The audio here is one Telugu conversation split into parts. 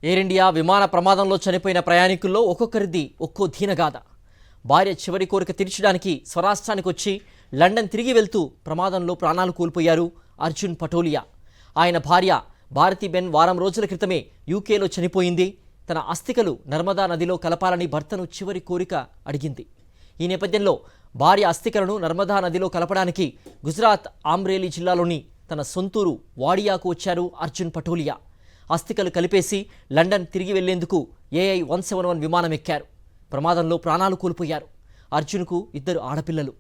ఎయిర్ ఇండియా విమాన ప్రమాదంలో చనిపోయిన ప్రయాణికుల్లో ఒక్కొక్కరిది ఒక్కో దీనగాథ. భార్య చివరి కోరిక తీర్చడానికి స్వరాష్ట్రానికి వచ్చి లండన్ తిరిగి వెళ్తూ ప్రమాదంలో ప్రాణాలు కోల్పోయారు అర్జున్ పటోలియా. ఆయన భార్య భారతీబెన్ వారం రోజుల క్రితమే యూకేలో చనిపోయింది. తన అస్థికలు నర్మదా నదిలో కలపాలని భర్తను చివరి కోరిక అడిగింది. ఈ నేపథ్యంలో భార్య అస్థికలను నర్మదా నదిలో కలపడానికి గుజరాత్ ఆమ్రేలీ జిల్లాలోని తన సొంతూరు వాడియాకు వచ్చారు అర్జున్ పటోలియా. అస్థికలు కలిపేసి లండన్ తిరిగి వెళ్లేందుకు AI 171 విమానం ఎక్కారు. ప్రమాదంలో ప్రాణాలు కోల్పోయారు. అర్జున్కు 2 ఆడపిల్లలు,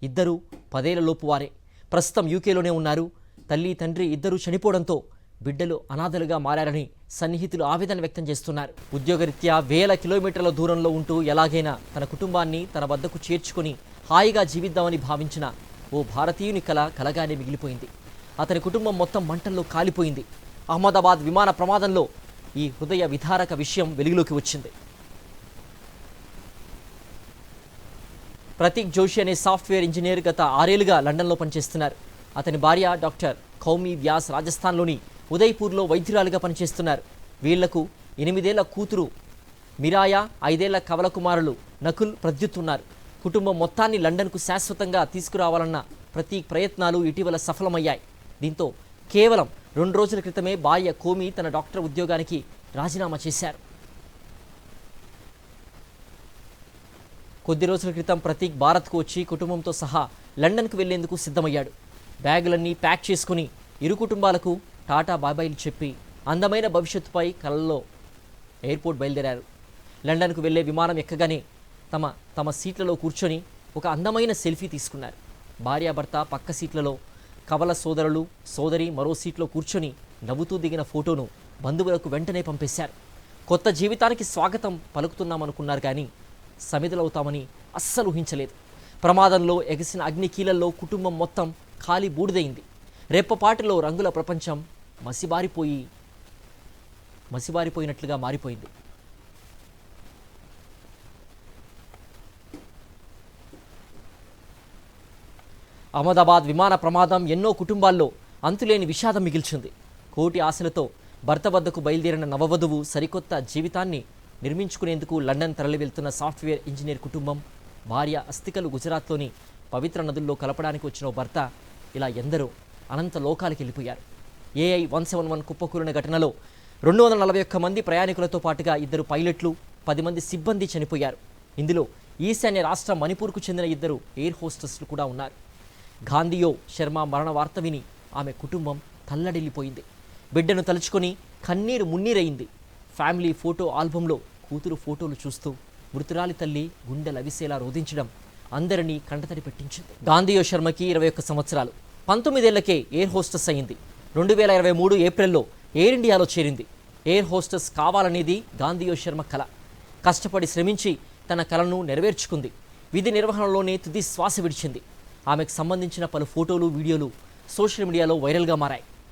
2 10 ఏళ్లలోపు వారే. ప్రస్తుతం యూకేలోనే ఉన్నారు. తల్లి తండ్రి 2 చనిపోవడంతో బిడ్డలు అనాథలుగా మారారని సన్నిహితులు ఆవేదన వ్యక్తం చేస్తున్నారు. ఉద్యోగరీత్యా వేల కిలోమీటర్ల దూరంలో ఉంటూ ఎలాగైనా తన కుటుంబాన్ని తన వద్దకు చేర్చుకొని హాయిగా జీవిద్దామని భావించిన ఓ భారతీయుని కల కలగానే మిగిలిపోయింది. అతని కుటుంబం మొత్తం మంటల్లో కాలిపోయింది. అహ్మదాబాద్ విమాన ప్రమాదంలో ఈ హృదయ విదారక విషయం వెలుగులోకి వచ్చింది. ప్రతీక్ జోషి అనే సాఫ్ట్వేర్ ఇంజనీర్ గత 6 ఏళ్లుగా లండన్లో పనిచేస్తున్నారు. అతని భార్య డాక్టర్ కౌమి వ్యాస్ రాజస్థాన్లోని ఉదయ్పూర్లో వైద్యురాలుగా పనిచేస్తున్నారు. వీళ్లకు 8 ఏళ్ల కూతురు మిరాయా, 5 ఏళ్ల కవల కుమారులు నకుల్, ప్రద్యుత్ ఉన్నారు. కుటుంబం మొత్తాన్ని లండన్కు శాశ్వతంగా తీసుకురావాలన్న ప్రతీక్ ప్రయత్నాలు ఇటీవల సఫలమయ్యాయి. దీంతో కేవలం 2 రోజుల క్రితమే భార్య కోమి తన డాక్టర్ ఉద్యోగానికి రాజీనామా చేశారు. కొద్ది రోజుల క్రితం ప్రతీక్ భారత్కు వచ్చి కుటుంబంతో సహా లండన్కు వెళ్లేందుకు సిద్ధమయ్యాడు. బ్యాగులన్నీ ప్యాక్ చేసుకుని ఇరు కుటుంబాలకు టాటా బాబాయిలు చెప్పి అందమైన భవిష్యత్తుపై కలల్లో ఎయిర్పోర్ట్ బయలుదేరారు. లండన్కు వెళ్లే విమానం ఎక్కగానే తమ సీట్లలో కూర్చొని ఒక అందమైన సెల్ఫీ తీసుకున్నారు. భార్యాభర్త పక్క సీట్లలో, కవల సోదరులు సోదరి మరో సీట్లో కూర్చొని నవ్వుతూ దిగిన ఫోటోను బంధువులకు వెంటనే పంపేశారు. కొత్త జీవితానికి స్వాగతం పలుకుతున్నామనుకున్నారు కానీ సమిధలవుతామని అస్సలు ఊహించలేదు. ప్రమాదంలో ఎగసిన అగ్నికీలల్లో కుటుంబం మొత్తం ఖాళీ బూడిదైంది. రెప్పపాటిలో రంగుల ప్రపంచం మసిబారిపోయినట్లుగా మారిపోయింది. అహ్మదాబాద్ విమాన ప్రమాదం ఎన్నో కుటుంబాల్లో అంతులేని విషాదం మిగిల్చింది. కోటి ఆశలతో భర్త వద్దకు బయలుదేరిన నవవధువు సరికొత్త జీవితాన్ని నిర్మించుకునేందుకు లండన్ తరలి వెళ్తున్న సాఫ్ట్వేర్ ఇంజనీర్ కుటుంబం, భార్య అస్థికలు గుజరాత్లోని పవిత్ర నదుల్లో కలపడానికి వచ్చిన భర్త, ఇలా ఎందరో అనంత లోకాలకు వెళ్ళిపోయారు. AI 171 కుప్పకూలిన ఘటనలో 241 మంది ప్రయాణికులతో పాటుగా 2 పైలట్లు, 10 మంది సిబ్బంది చనిపోయారు. ఇందులో ఈశాన్య రాష్ట్రం మణిపూర్కు చెందిన 2 ఎయిర్ హోస్టెస్లు కూడా ఉన్నారు. గాంధీయో శర్మ మరణ వార్త విని ఆమె కుటుంబం తల్లడిల్లిపోయింది. బిడ్డను తలుచుకొని కన్నీరు మున్నీరయింది. ఫ్యామిలీ ఫోటో ఆల్బంలో కూతురు ఫోటోలు చూస్తూ మృతురాలి తల్లి గుండె లవిసేలా రోధించడం అందరినీ కంటతడి పెట్టించింది. గాంధీయో శర్మకి 21 సంవత్సరాలు. 19 ఏళ్లకే ఎయిర్ హోస్టెస్ అయింది. 2023 ఏప్రిల్లో ఎయిర్ ఇండియాలో చేరింది. ఎయిర్ హోస్టెస్ కావాలనేది గాంధీయో శర్మ కల. కష్టపడి శ్రమించి తన కలను నెరవేర్చుకుంది. విధి నిర్వహణలోనే తుది శ్వాస విడిచింది. ఆమెకు సంబంధించిన పలు ఫోటోలు, వీడియోలు సోషల్ మీడియాలో వైరల్గా మారాయి.